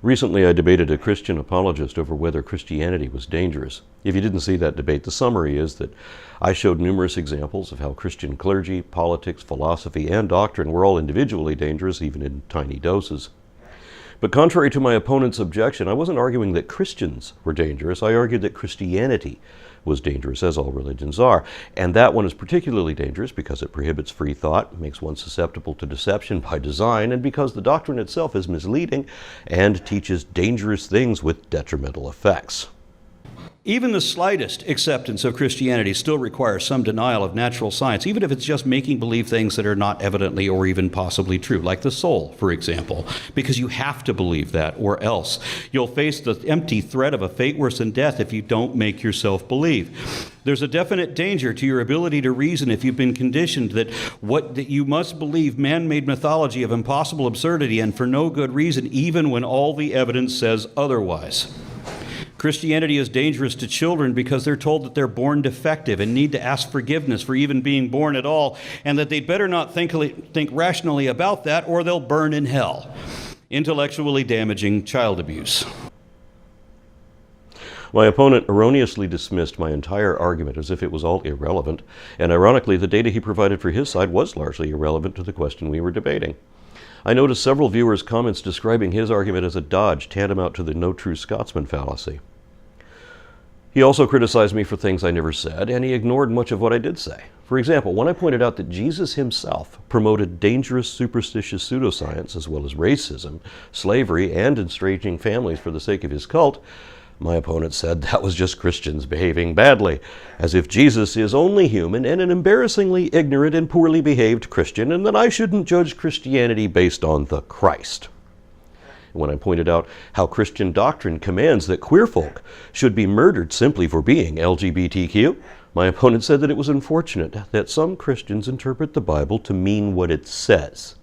Recently, I debated a Christian apologist over whether Christianity was dangerous. If you didn't see that debate, the summary is that I showed numerous examples of how Christian clergy, politics, philosophy, and doctrine were all individually dangerous, even in tiny doses. But contrary to my opponent's objection, I wasn't arguing that Christians were dangerous. I argued that Christianity was dangerous, as all religions are. And that one is particularly dangerous because it prohibits free thought, makes one susceptible to deception by design, and because the doctrine itself is misleading and teaches dangerous things with detrimental effects. Even the slightest acceptance of Christianity still requires some denial of natural science, even if it's just making believe things that are not evidently or even possibly true, like the soul, for example, because you have to believe that, or else you'll face the empty threat of a fate worse than death if you don't make yourself believe. There's a definite danger to your ability to reason if you've been conditioned that you must believe man-made mythology of impossible absurdity and for no good reason, even when all the evidence says otherwise. Christianity is dangerous to children because they're told that they're born defective and need to ask forgiveness for even being born at all, and that they'd better not think rationally about that or they'll burn in hell. Intellectually damaging child abuse. My opponent erroneously dismissed my entire argument as if it was all irrelevant, and ironically, the data he provided for his side was largely irrelevant to the question we were debating. I noticed several viewers' comments describing his argument as a dodge tantamount to the no true Scotsman fallacy. He also criticized me for things I never said, and he ignored much of what I did say. For example, when I pointed out that Jesus himself promoted dangerous superstitious pseudoscience as well as racism, slavery, and estranging families for the sake of his cult, my opponent said that was just Christians behaving badly, as if Jesus is only human and an embarrassingly ignorant and poorly behaved Christian, and that I shouldn't judge Christianity based on the Christ. When I pointed out how Christian doctrine commands that queer folk should be murdered simply for being LGBTQ, my opponent said that it was unfortunate that some Christians interpret the Bible to mean what it says,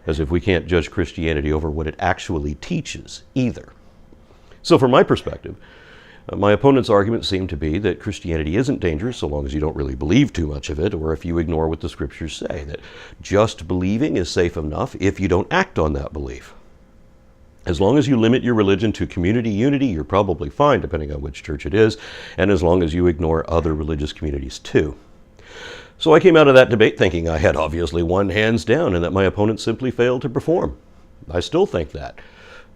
as if we can't judge Christianity over what it actually teaches either. So from my perspective, my opponent's argument seemed to be that Christianity isn't dangerous so long as you don't really believe too much of it, or if you ignore what the scriptures say, that just believing is safe enough if you don't act on that belief. As long as you limit your religion to community unity, you're probably fine, depending on which church it is, and as long as you ignore other religious communities too. So I came out of that debate thinking I had obviously won hands down and that my opponent simply failed to perform. I still think that.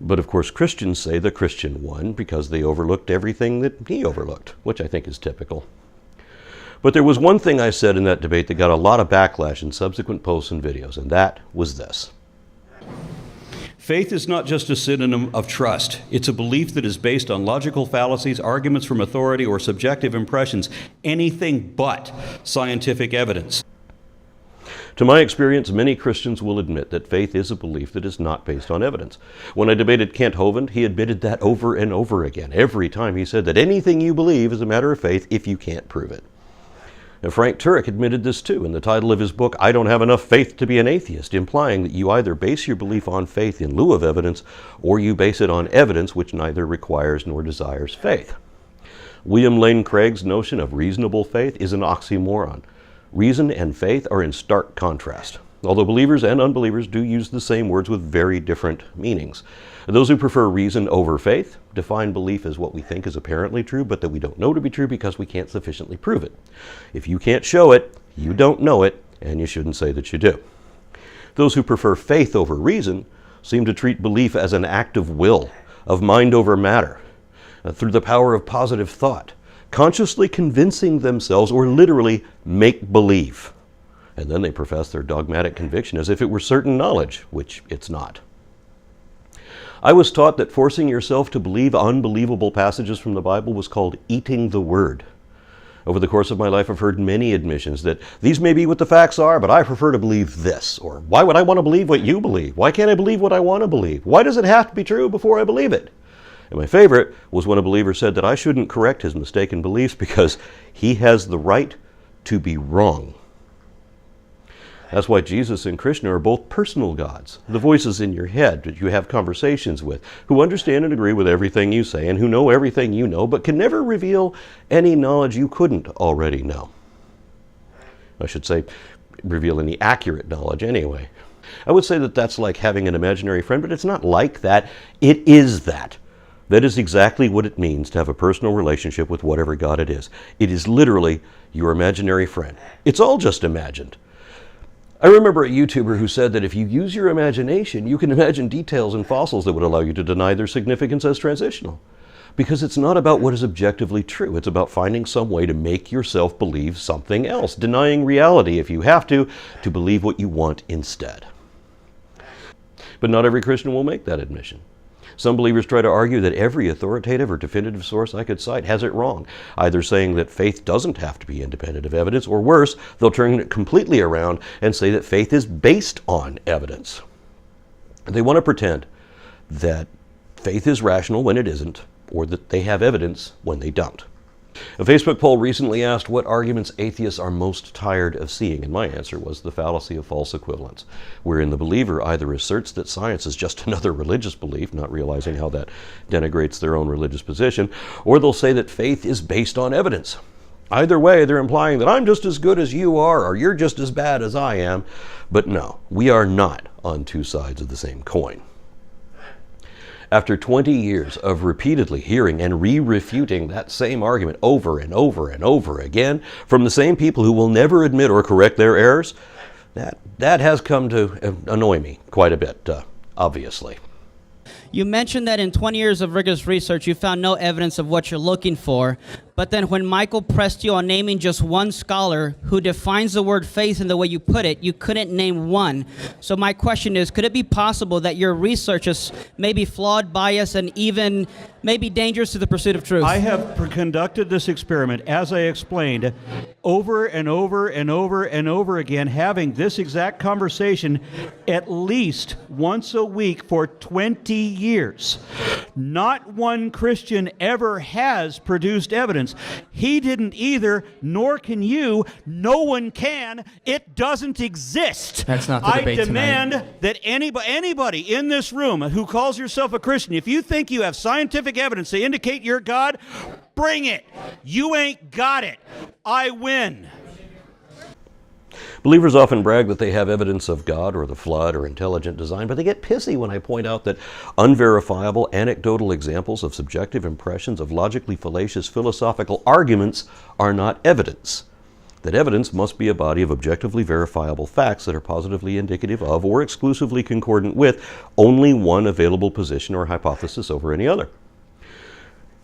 But of course Christians say the Christian won because they overlooked everything that he overlooked, which I think is typical. But there was one thing I said in that debate that got a lot of backlash in subsequent posts and videos, and that was this. Faith is not just a synonym of trust. It's a belief that is based on logical fallacies, arguments from authority, or subjective impressions, anything but scientific evidence. To my experience, many Christians will admit that faith is a belief that is not based on evidence. When I debated Kent Hovind, he admitted that over and over again. Every time he said that anything you believe is a matter of faith if you can't prove it. And Frank Turek admitted this too in the title of his book, I Don't Have Enough Faith to Be an Atheist, implying that you either base your belief on faith in lieu of evidence, or you base it on evidence which neither requires nor desires faith. William Lane Craig's notion of reasonable faith is an oxymoron. Reason and faith are in stark contrast, although believers and unbelievers do use the same words with very different meanings. Those who prefer reason over faith define belief as what we think is apparently true, but that we don't know to be true because we can't sufficiently prove it. If you can't show it, you don't know it, and you shouldn't say that you do. Those who prefer faith over reason seem to treat belief as an act of will, of mind over matter, through the power of positive thought, consciously convincing themselves, or literally make believe. And then they profess their dogmatic conviction as if it were certain knowledge, which it's not. I was taught that forcing yourself to believe unbelievable passages from the Bible was called eating the word. Over the course of my life, I've heard many admissions that these may be what the facts are, but I prefer to believe this. Or why would I want to believe what you believe? Why can't I believe what I want to believe? Why does it have to be true before I believe it? And my favorite was when a believer said that I shouldn't correct his mistaken beliefs because he has the right to be wrong. That's why Jesus and Krishna are both personal gods, the voices in your head that you have conversations with, who understand and agree with everything you say and who know everything you know, but can never reveal any knowledge you couldn't already know. I should say, reveal any accurate knowledge anyway. I would say that that's like having an imaginary friend, but it's not like that. It is that. That is exactly what it means to have a personal relationship with whatever God it is. It is literally your imaginary friend. It's all just imagined. I remember a YouTuber who said that if you use your imagination, you can imagine details in fossils that would allow you to deny their significance as transitional. Because it's not about what is objectively true. It's about finding some way to make yourself believe something else, denying reality if you have to believe what you want instead. But not every Christian will make that admission. Some believers try to argue that every authoritative or definitive source I could cite has it wrong, either saying that faith doesn't have to be independent of evidence, or worse, they'll turn it completely around and say that faith is based on evidence. They want to pretend that faith is rational when it isn't, or that they have evidence when they don't. A Facebook poll recently asked what arguments atheists are most tired of seeing, and my answer was the fallacy of false equivalence, wherein the believer either asserts that science is just another religious belief, not realizing how that denigrates their own religious position, or they'll say that faith is based on evidence. Either way, they're implying that I'm just as good as you are, or you're just as bad as I am. But no, we are not on two sides of the same coin. After 20 years of repeatedly hearing and re-refuting that same argument over and over and over again from the same people who will never admit or correct their errors, that has come to annoy me quite a bit, obviously. You mentioned that in 20 years of rigorous research, you found no evidence of what you're looking for. But then when Michael pressed you on naming just one scholar who defines the word faith in the way you put it, you couldn't name one. So my question is, could it be possible that your research is maybe flawed, biased, and even maybe dangerous to the pursuit of truth? I have conducted this experiment, as I explained, over and over and over and over again, having this exact conversation at least once a week for 20 years. Not one Christian ever has produced evidence. He didn't either, nor can you. No one can. It doesn't exist. That's not the debate I demand tonight. that anybody in this room who calls yourself a Christian, if you think you have scientific evidence to indicate you're God, bring it. You ain't got it. I win. Believers often brag that they have evidence of God or the flood or intelligent design, but they get pissy when I point out that unverifiable anecdotal examples of subjective impressions of logically fallacious philosophical arguments are not evidence. That evidence must be a body of objectively verifiable facts that are positively indicative of or exclusively concordant with only one available position or hypothesis over any other.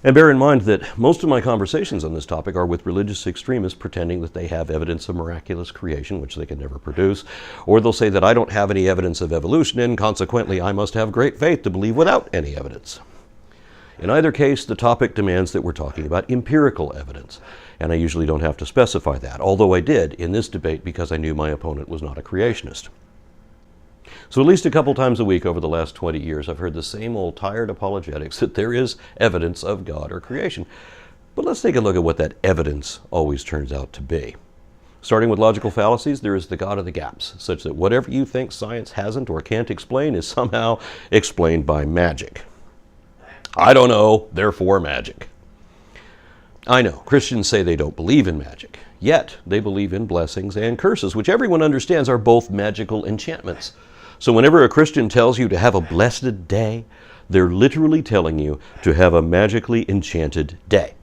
And bear in mind that most of my conversations on this topic are with religious extremists pretending that they have evidence of miraculous creation, which they can never produce, or they'll say that I don't have any evidence of evolution and consequently I must have great faith to believe without any evidence. In either case, the topic demands that we're talking about empirical evidence, and I usually don't have to specify that, although I did in this debate because I knew my opponent was not a creationist. So at least a couple times a week over the last 20 years, I've heard the same old tired apologetics that there is evidence of God or creation. But let's take a look at what that evidence always turns out to be. Starting with logical fallacies, there is the God of the gaps, such that whatever you think science hasn't or can't explain is somehow explained by magic. I don't know, therefore magic. I know, Christians say they don't believe in magic, yet they believe in blessings and curses, which everyone understands are both magical enchantments. So whenever a Christian tells you to have a blessed day, they're literally telling you to have a magically enchanted day.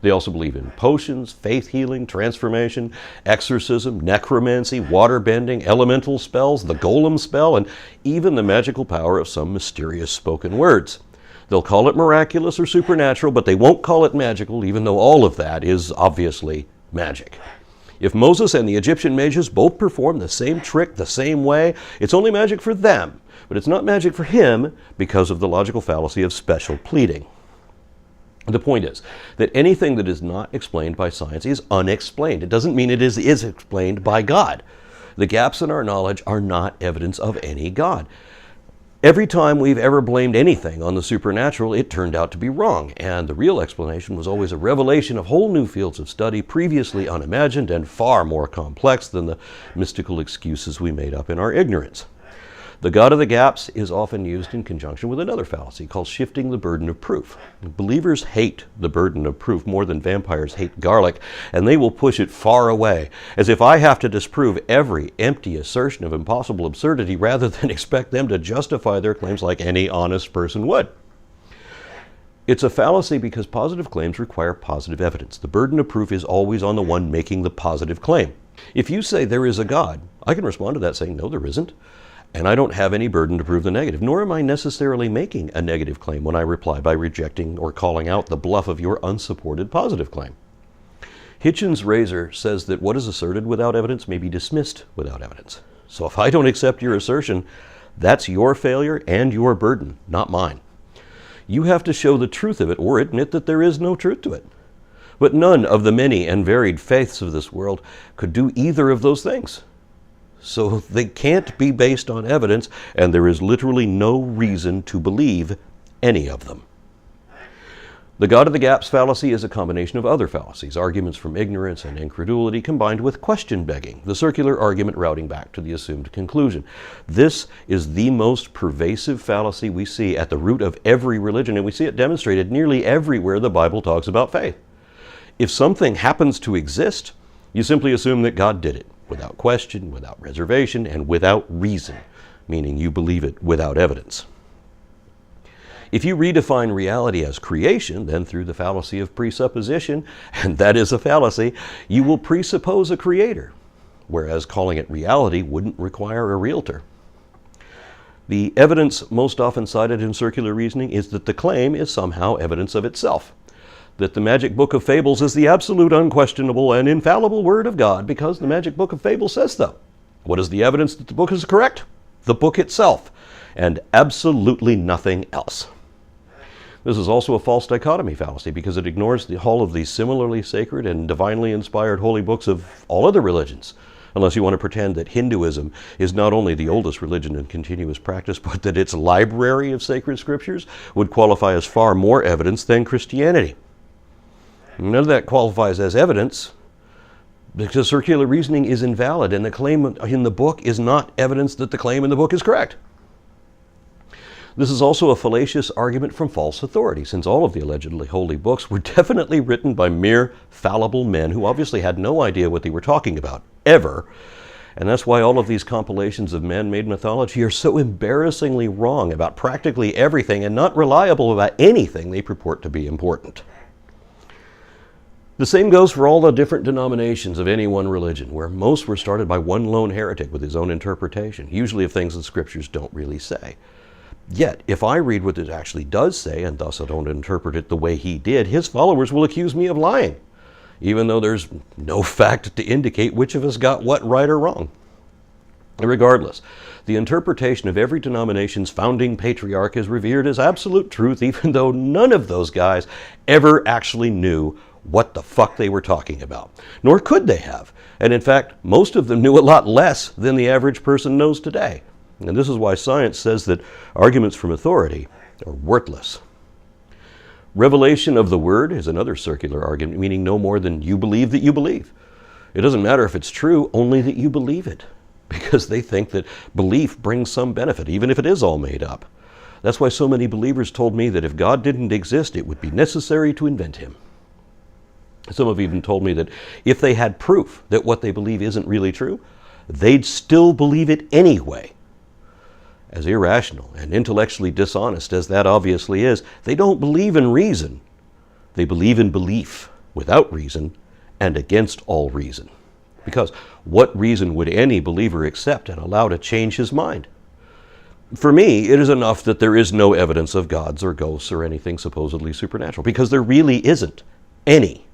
They also believe in potions, faith healing, transformation, exorcism, necromancy, water bending, elemental spells, the golem spell, and even the magical power of some mysterious spoken words. They'll call it miraculous or supernatural, but they won't call it magical, even though all of that is obviously magic. If Moses and the Egyptian mages both perform the same trick the same way, it's only magic for them, but it's not magic for him because of the logical fallacy of special pleading. The point is that anything that is not explained by science is unexplained. It doesn't mean it is explained by God. The gaps in our knowledge are not evidence of any God. Every time we've ever blamed anything on the supernatural, it turned out to be wrong, and the real explanation was always a revelation of whole new fields of study previously unimagined and far more complex than the mystical excuses we made up in our ignorance. The God of the gaps is often used in conjunction with another fallacy called shifting the burden of proof. Believers hate the burden of proof more than vampires hate garlic, and they will push it far away, as if I have to disprove every empty assertion of impossible absurdity rather than expect them to justify their claims like any honest person would. It's a fallacy because positive claims require positive evidence. The burden of proof is always on the one making the positive claim. If you say there is a God, I can respond to that saying, no, there isn't. And I don't have any burden to prove the negative, nor am I necessarily making a negative claim when I reply by rejecting or calling out the bluff of your unsupported positive claim. Hitchens' razor says that what is asserted without evidence may be dismissed without evidence. So if I don't accept your assertion, that's your failure and your burden, not mine. You have to show the truth of it or admit that there is no truth to it. But none of the many and varied faiths of this world could do either of those things. So they can't be based on evidence, and there is literally no reason to believe any of them. The God of the gaps fallacy is a combination of other fallacies, arguments from ignorance and incredulity combined with question begging, the circular argument routing back to the assumed conclusion. This is the most pervasive fallacy we see at the root of every religion, and we see it demonstrated nearly everywhere the Bible talks about faith. If something happens to exist, you simply assume that God did it, without question, without reservation, and without reason, meaning you believe it without evidence. If you redefine reality as creation, then through the fallacy of presupposition, and that is a fallacy, you will presuppose a creator, whereas calling it reality wouldn't require a realtor. The evidence most often cited in circular reasoning is that the claim is somehow evidence of itself, that the magic book of fables is the absolute, unquestionable, and infallible word of God because the magic book of fables says so. What is the evidence that the book is correct? The book itself, and absolutely nothing else. This is also a false dichotomy fallacy because it ignores all of the similarly sacred and divinely inspired holy books of all other religions, unless you want to pretend that Hinduism is not only the oldest religion in continuous practice, but that its library of sacred scriptures would qualify as far more evidence than Christianity. None of that qualifies as evidence because circular reasoning is invalid and the claim in the book is not evidence that the claim in the book is correct. This is also a fallacious argument from false authority, since all of the allegedly holy books were definitely written by mere fallible men who obviously had no idea what they were talking about, ever. And that's why all of these compilations of man-made mythology are so embarrassingly wrong about practically everything and not reliable about anything they purport to be important. The same goes for all the different denominations of any one religion, where most were started by one lone heretic with his own interpretation, usually of things the scriptures don't really say. Yet, if I read what it actually does say, and thus I don't interpret it the way he did, his followers will accuse me of lying, even though there's no fact to indicate which of us got what right or wrong. Regardless, the interpretation of every denomination's founding patriarch is revered as absolute truth, even though none of those guys ever actually knew what the fuck they were talking about. Nor could they have. And in fact, most of them knew a lot less than the average person knows today. And this is why science says that arguments from authority are worthless. Revelation of the word is another circular argument, meaning no more than you believe that you believe. It doesn't matter if it's true, only that you believe it, because they think that belief brings some benefit, even if it is all made up. That's why so many believers told me that if God didn't exist, it would be necessary to invent him. Some have even told me that if they had proof that what they believe isn't really true, they'd still believe it anyway. As irrational and intellectually dishonest as that obviously is, they don't believe in reason. They believe in belief without reason and against all reason. Because what reason would any believer accept and allow to change his mind? For me, it is enough that there is no evidence of gods or ghosts or anything supposedly supernatural, because there really isn't any.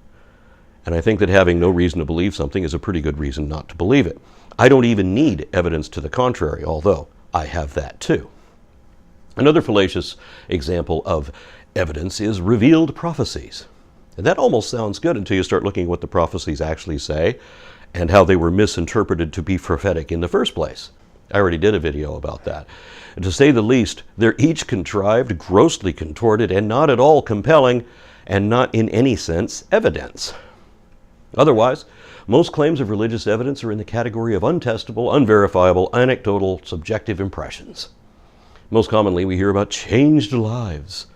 And I think that having no reason to believe something is a pretty good reason not to believe it. I don't even need evidence to the contrary, although I have that too. Another fallacious example of evidence is revealed prophecies. And that almost sounds good until you start looking at what the prophecies actually say and how they were misinterpreted to be prophetic in the first place. I already did a video about that. And to say the least, they're each contrived, grossly contorted, and not at all compelling, and not in any sense evidence. Otherwise, Most claims of religious evidence are in the category of untestable, unverifiable, anecdotal, subjective impressions. Most commonly, we hear about changed lives.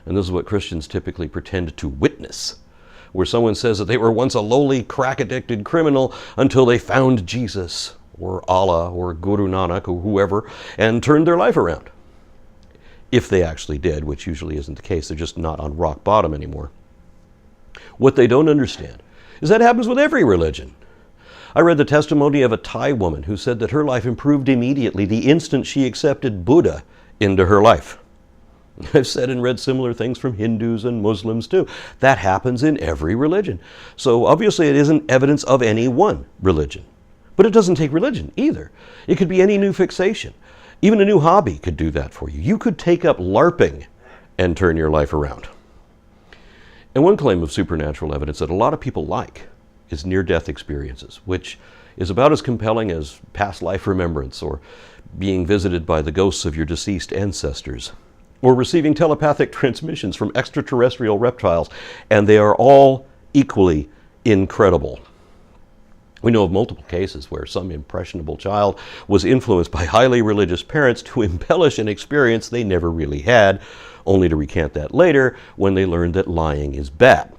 And this is what Christians typically pretend to witness, where someone says that they were once a lowly, crack-addicted criminal until they found Jesus, or Allah, or Guru Nanak, or whoever, and turned their life around. If they actually did, which usually isn't the case. They're just not on rock bottom anymore. What they don't understand is that happens with every religion. I read the testimony of a Thai woman who said that her life improved immediately the instant she accepted Buddha into her life. I've said and read similar things from Hindus and Muslims too. That happens in every religion. So obviously it isn't evidence of any one religion. But it doesn't take religion either. It could be any new fixation. Even a new hobby could do that for you. You could take up LARPing and turn your life around. And one claim of supernatural evidence that a lot of people like is near-death experiences, which is about as compelling as past life remembrance, or being visited by the ghosts of your deceased ancestors, or receiving telepathic transmissions from extraterrestrial reptiles, and they are all equally incredible. We know of multiple cases where some impressionable child was influenced by highly religious parents to embellish an experience they never really had, only to recant that later when they learned that lying is bad.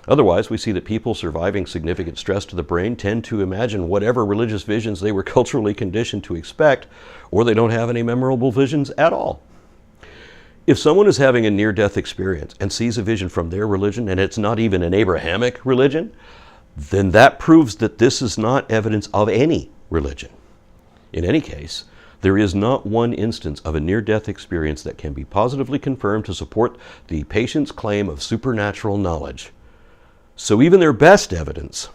Otherwise, we see that people surviving significant stress to the brain tend to imagine whatever religious visions they were culturally conditioned to expect, or they don't have any memorable visions at all. If someone is having a near-death experience and sees a vision from their religion, and it's not even an Abrahamic religion, then that proves that this is not evidence of any religion. In any case, there is not one instance of a near-death experience that can be positively confirmed to support the patient's claim of supernatural knowledge. So even their best evidence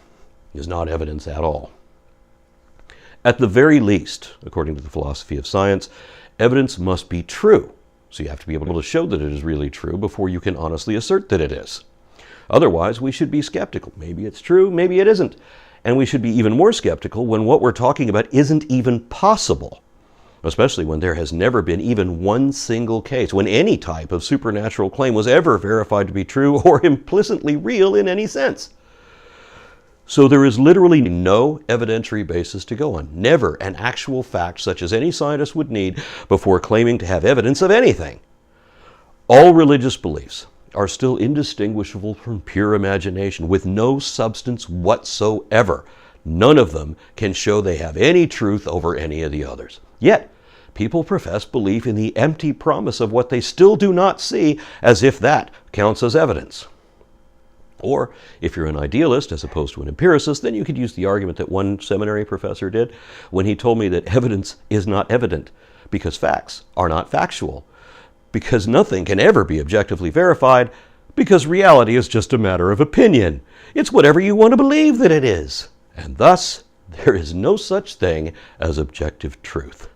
is not evidence at all. At the very least, according to the philosophy of science, evidence must be true. So you have to be able to show that it is really true before you can honestly assert that it is. Otherwise, we should be skeptical. Maybe it's true, maybe it isn't. And we should be even more skeptical when what we're talking about isn't even possible, especially when there has never been even one single case when any type of supernatural claim was ever verified to be true or implicitly real in any sense. So there is literally no evidentiary basis to go on, never an actual fact such as any scientist would need before claiming to have evidence of anything. All religious beliefs are still indistinguishable from pure imagination with no substance whatsoever. None of them can show they have any truth over any of the others. Yet, people profess belief in the empty promise of what they still do not see, as if that counts as evidence. Or, if you're an idealist as opposed to an empiricist, then you could use the argument that one seminary professor did when he told me that evidence is not evident because facts are not factual, because nothing can ever be objectively verified, because reality is just a matter of opinion. It's whatever you want to believe that it is. And thus, there is no such thing as objective truth.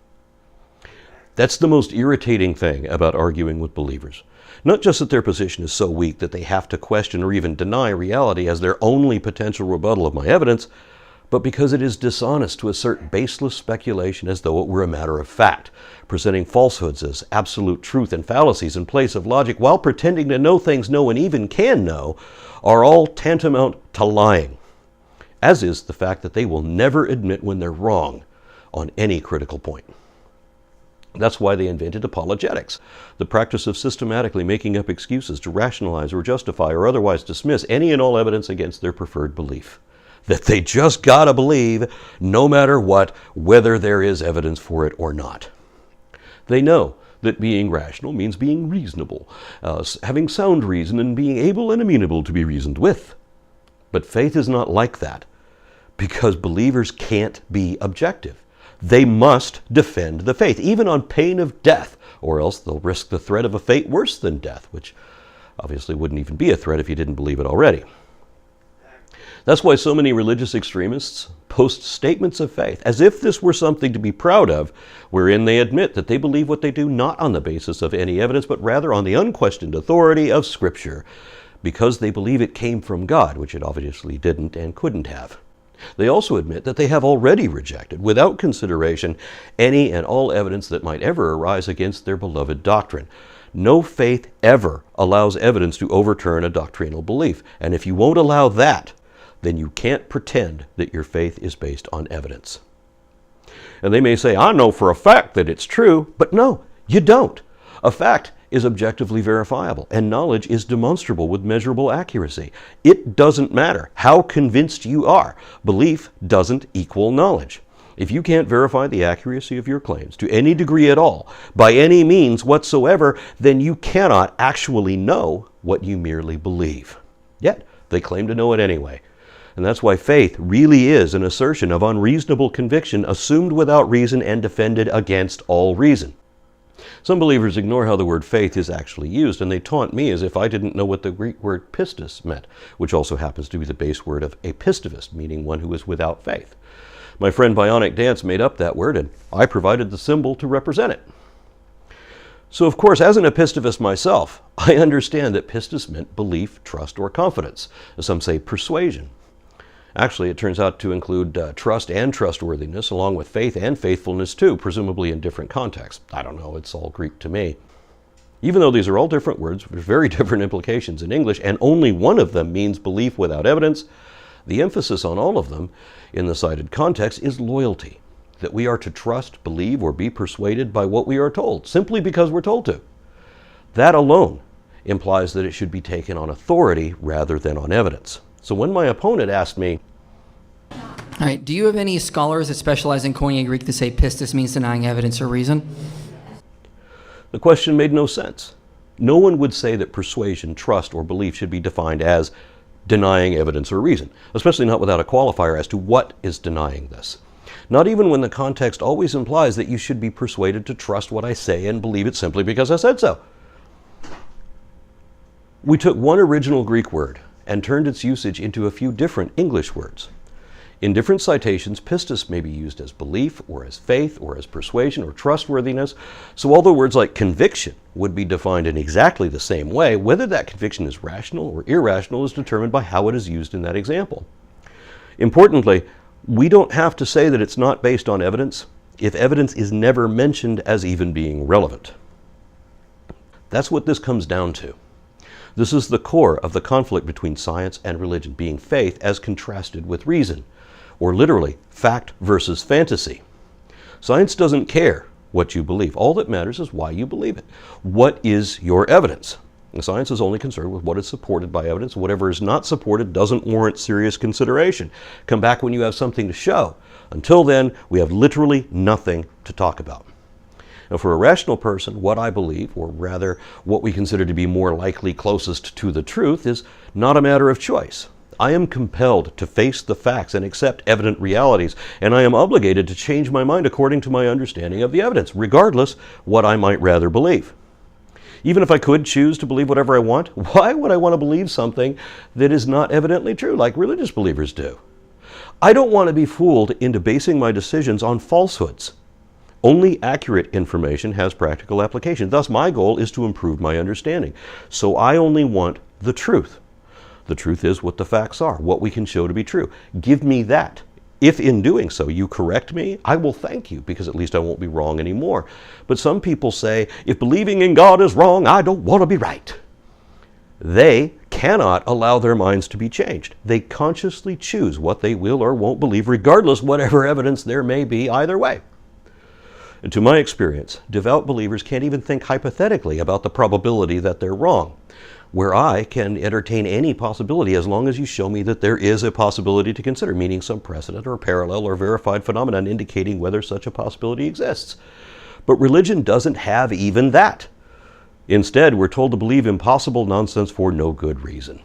That's the most irritating thing about arguing with believers. Not just that their position is so weak that they have to question or even deny reality as their only potential rebuttal of my evidence, but because it is dishonest to assert baseless speculation as though it were a matter of fact, presenting falsehoods as absolute truth and fallacies in place of logic while pretending to know things no one even can know, are all tantamount to lying, as is the fact that they will never admit when they're wrong on any critical point. That's why they invented apologetics, the practice of systematically making up excuses to rationalize or justify or otherwise dismiss any and all evidence against their preferred belief. That they just gotta believe, no matter what, whether there is evidence for it or not. They know that being rational means being reasonable, having sound reason and being able and amenable to be reasoned with. But faith is not like that, because believers can't be objective. They must defend the faith, even on pain of death, or else they'll risk the threat of a fate worse than death, which obviously wouldn't even be a threat if you didn't believe it already. That's why so many religious extremists post statements of faith, as if this were something to be proud of, wherein they admit that they believe what they do not on the basis of any evidence, but rather on the unquestioned authority of Scripture, because they believe it came from God, which it obviously didn't and couldn't have. They also admit that they have already rejected, without consideration, any and all evidence that might ever arise against their beloved doctrine. No faith ever allows evidence to overturn a doctrinal belief, and if you won't allow that, then you can't pretend that your faith is based on evidence. And they may say, I know for a fact that it's true, but no, you don't. A fact is objectively verifiable, and knowledge is demonstrable with measurable accuracy. It doesn't matter how convinced you are. Belief doesn't equal knowledge. If you can't verify the accuracy of your claims to any degree at all, by any means whatsoever, then you cannot actually know what you merely believe. Yet, they claim to know it anyway. And that's why faith really is an assertion of unreasonable conviction assumed without reason and defended against all reason. Some believers ignore how the word faith is actually used, and they taunt me as if I didn't know what the Greek word pistis meant, which also happens to be the base word of apistivist, meaning one who is without faith. My friend Bionic Dance made up that word, and I provided the symbol to represent it. So, of course, as an epistivist myself, I understand that pistis meant belief, trust, or confidence. Some say persuasion. Actually, it turns out to include trust and trustworthiness, along with faith and faithfulness too, presumably in different contexts. I don't know, it's all Greek to me. Even though these are all different words with very different implications in English, and only one of them means belief without evidence, the emphasis on all of them in the cited context is loyalty, that we are to trust, believe, or be persuaded by what we are told, simply because we're told to. That alone implies that it should be taken on authority rather than on evidence. So when my opponent asked me, All right, do you have any scholars that specialize in Koine Greek that say pistis means denying evidence or reason? the question made no sense. No one would say that persuasion, trust, or belief should be defined as denying evidence or reason, especially not without a qualifier as to what is denying this. Not even when the context always implies that you should be persuaded to trust what I say and believe it simply because I said so. We took one original Greek word and turned its usage into a few different English words. In different citations, pistis may be used as belief, or as faith, or as persuasion, or trustworthiness. So although words like conviction would be defined in exactly the same way, whether that conviction is rational or irrational is determined by how it is used in that example. Importantly, we don't have to say that it's not based on evidence if evidence is never mentioned as even being relevant. That's what this comes down to. This is the core of the conflict between science and religion, being faith as contrasted with reason, or literally, fact versus fantasy. Science doesn't care what you believe. All that matters is why you believe it. What is your evidence? And science is only concerned with what is supported by evidence. Whatever is not supported doesn't warrant serious consideration. Come back when you have something to show. Until then, we have literally nothing to talk about. Now, for a rational person, what I believe, or rather what we consider to be more likely closest to the truth, is not a matter of choice. I am compelled to face the facts and accept evident realities, and I am obligated to change my mind according to my understanding of the evidence, regardless what I might rather believe. Even if I could choose to believe whatever I want, why would I want to believe something that is not evidently true, like religious believers do? I don't want to be fooled into basing my decisions on falsehoods. Only accurate information has practical application. Thus, my goal is to improve my understanding. So I only want the truth. The truth is what the facts are, what we can show to be true. Give me that. If in doing so you correct me, I will thank you, because at least I won't be wrong anymore. But some people say, if believing in God is wrong, I don't want to be right. They cannot allow their minds to be changed. They consciously choose what they will or won't believe, regardless whatever evidence there may be either way. And to my experience, devout believers can't even think hypothetically about the probability that they're wrong, where I can entertain any possibility as long as you show me that there is a possibility to consider, meaning some precedent or parallel or verified phenomenon indicating whether such a possibility exists. But religion doesn't have even that. Instead, we're told to believe impossible nonsense for no good reason.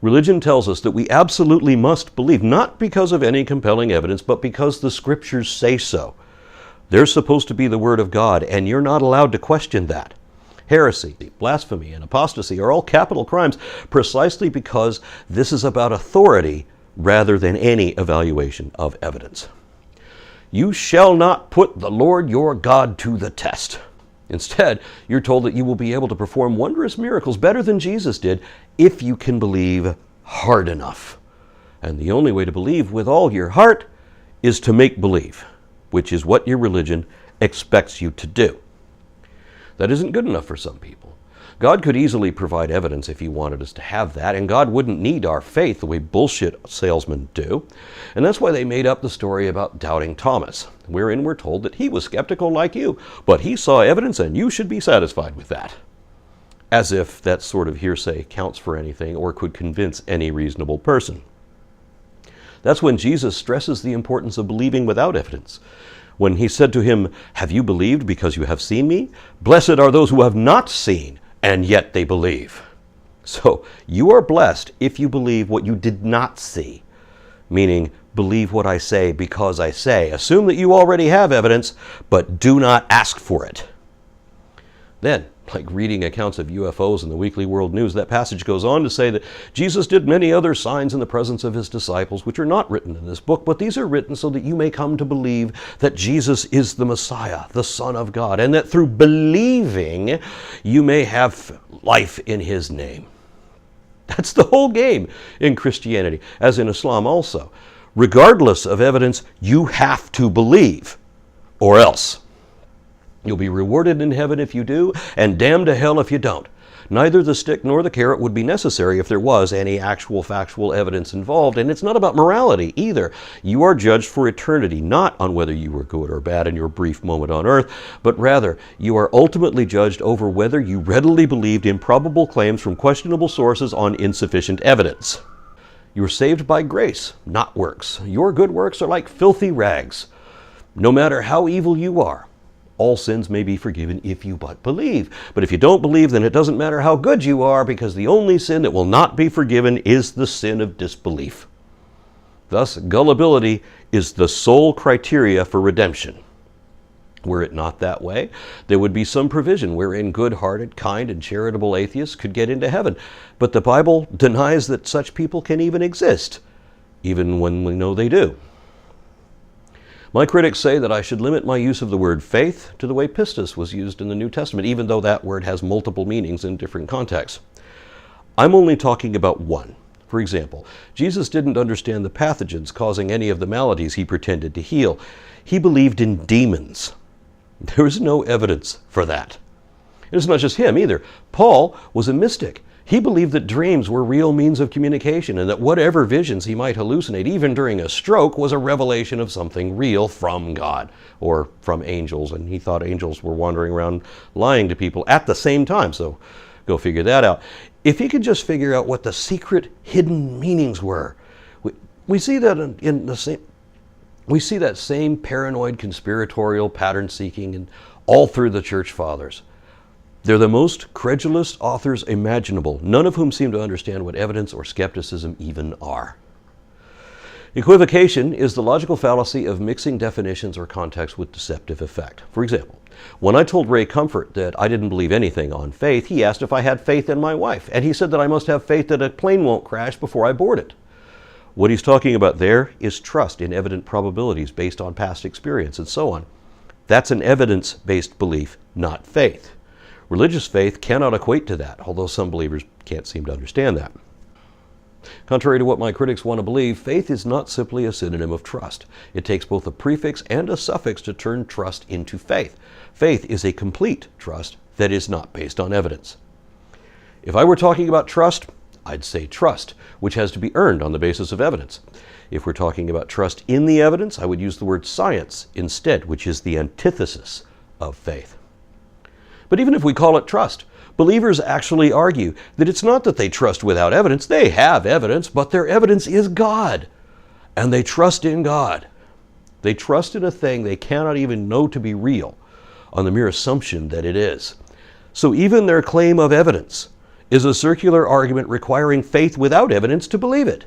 Religion tells us that we absolutely must believe, not because of any compelling evidence, but because the scriptures say so. They're supposed to be the word of God, and you're not allowed to question that. Heresy, blasphemy, and apostasy are all capital crimes precisely because this is about authority rather than any evaluation of evidence. You shall not put the Lord your God to the test. Instead, you're told that you will be able to perform wondrous miracles better than Jesus did if you can believe hard enough. And the only way to believe with all your heart is to make believe, which is what your religion expects you to do. That isn't good enough for some people. God could easily provide evidence if he wanted us to have that, and God wouldn't need our faith the way bullshit salesmen do. And that's why they made up the story about doubting Thomas, wherein we're told that he was skeptical like you, but he saw evidence and you should be satisfied with that. As if that sort of hearsay counts for anything or could convince any reasonable person. That's when Jesus stresses the importance of believing without evidence. When he said to him, "Have you believed because you have seen me? Blessed are those who have not seen, and yet they believe." So you are blessed if you believe what you did not see. Meaning, believe what I say because I say. Assume that you already have evidence, but do not ask for it. Then, like reading accounts of UFOs in the Weekly World News, that passage goes on to say that Jesus did many other signs in the presence of his disciples, which are not written in this book, but these are written so that you may come to believe that Jesus is the Messiah, the Son of God, and that through believing you may have life in his name. That's the whole game in Christianity, as in Islam also. Regardless of evidence, you have to believe, or else. You'll be rewarded in heaven if you do, and damned to hell if you don't. Neither the stick nor the carrot would be necessary if there was any actual factual evidence involved, and it's not about morality either. You are judged for eternity, not on whether you were good or bad in your brief moment on earth, but rather you are ultimately judged over whether you readily believed improbable claims from questionable sources on insufficient evidence. You are saved by grace, not works. Your good works are like filthy rags. No matter how evil you are, all sins may be forgiven if you but believe. But if you don't believe, then it doesn't matter how good you are, because the only sin that will not be forgiven is the sin of disbelief. Thus, gullibility is the sole criteria for redemption. Were it not that way, there would be some provision wherein good-hearted, kind, and charitable atheists could get into heaven. But the Bible denies that such people can even exist, even when we know they do. My critics say that I should limit my use of the word faith to the way pistis was used in the New Testament, even though that word has multiple meanings in different contexts. I'm only talking about one. For example, Jesus didn't understand the pathogens causing any of the maladies he pretended to heal. He believed in demons. There is no evidence for that. And it's not just him either. Paul was a mystic. He believed that dreams were real means of communication and that whatever visions he might hallucinate, even during a stroke, was a revelation of something real from God or from angels. And he thought angels were wandering around lying to people at the same time. So go figure that out. If he could just figure out what the secret hidden meanings were, we see that in the same. We see that same paranoid conspiratorial pattern seeking and all through the church fathers. They're the most credulous authors imaginable, none of whom seem to understand what evidence or skepticism even are. Equivocation is the logical fallacy of mixing definitions or context with deceptive effect. For example, when I told Ray Comfort that I didn't believe anything on faith, he asked if I had faith in my wife, and he said that I must have faith that a plane won't crash before I board it. What he's talking about there is trust in evident probabilities based on past experience and so on. That's an evidence-based belief, not faith. Religious faith cannot equate to that, although some believers can't seem to understand that. Contrary to what my critics want to believe, faith is not simply a synonym of trust. It takes both a prefix and a suffix to turn trust into faith. Faith is a complete trust that is not based on evidence. If I were talking about trust, I'd say trust, which has to be earned on the basis of evidence. If we're talking about trust in the evidence, I would use the word science instead, which is the antithesis of faith. But even if we call it trust, believers actually argue that it's not that they trust without evidence. They have evidence, but their evidence is God. And they trust in God. They trust in a thing they cannot even know to be real on the mere assumption that it is. So even their claim of evidence is a circular argument requiring faith without evidence to believe it.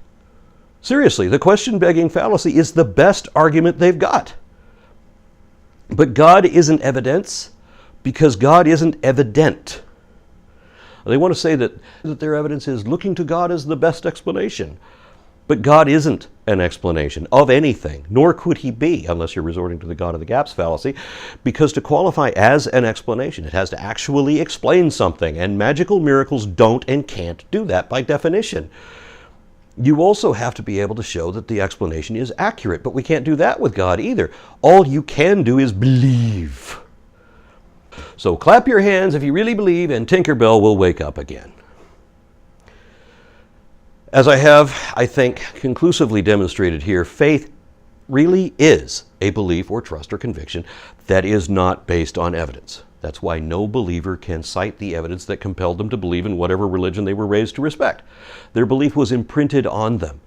Seriously, the question-begging fallacy is the best argument they've got. But God isn't evidence, because God isn't evident. They want to say that their evidence is looking to God as the best explanation. But God isn't an explanation of anything, nor could he be, unless you're resorting to the God of the gaps fallacy, because to qualify as an explanation, it has to actually explain something, and magical miracles don't and can't do that by definition. You also have to be able to show that the explanation is accurate, but we can't do that with God either. All you can do is believe. So clap your hands if you really believe, and Tinkerbell will wake up again. As I have, I think, conclusively demonstrated here, faith really is a belief or trust or conviction that is not based on evidence. That's why no believer can cite the evidence that compelled them to believe in whatever religion they were raised to respect. Their belief was imprinted on them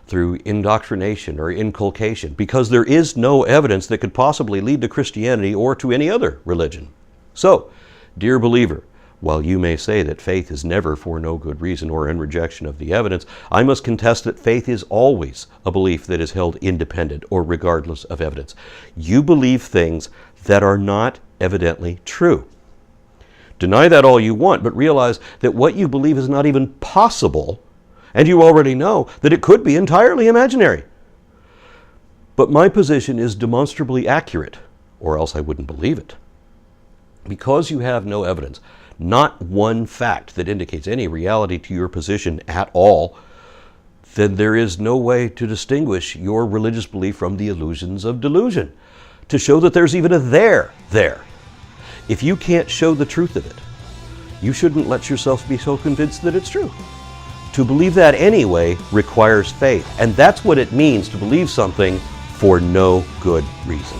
through indoctrination or inculcation, because there is no evidence that could possibly lead to Christianity or to any other religion. So, dear believer, while you may say that faith is never for no good reason or in rejection of the evidence, I must contest that faith is always a belief that is held independent or regardless of evidence. You believe things that are not evidently true. Deny that all you want, but realize that what you believe is not even possible, and you already know that it could be entirely imaginary. But my position is demonstrably accurate, or else I wouldn't believe it. Because you have no evidence, not one fact that indicates any reality to your position at all, then there is no way to distinguish your religious belief from the illusions of delusion, to show that there's even a there. If you can't show the truth of it, you shouldn't let yourself be so convinced that it's true. To believe that anyway requires faith, and that's what it means to believe something for no good reason.